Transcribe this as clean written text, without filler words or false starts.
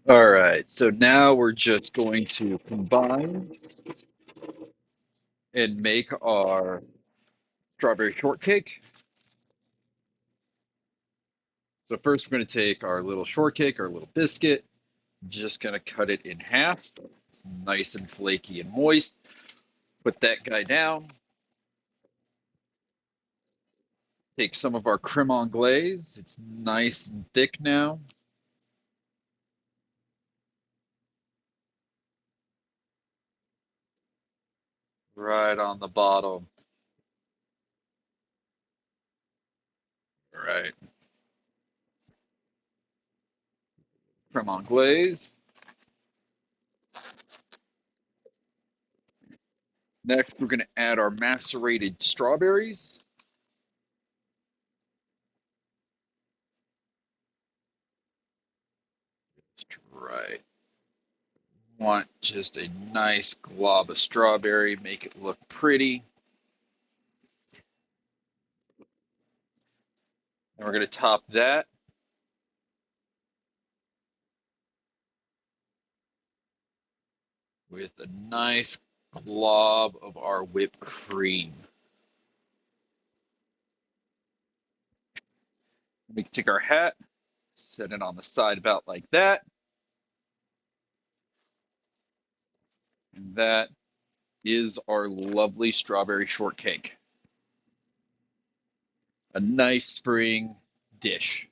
All right, so now we're just going to combine and make our strawberry shortcake. So first we're going to take our little shortcake, our little biscuit, just going to cut it in half. It's nice and flaky and moist. Put that guy down. Take some of our creme anglaise. It's nice and thick now. Right on the bottom. All right, creme anglaise. Next, we're going to add our macerated strawberries. Right. Want just a nice glob of strawberry, make it look pretty. And we're going to top that with a nice glob of our whipped cream. We can take our hat, set it on the side about like that. And that is our lovely strawberry shortcake. A nice spring dish.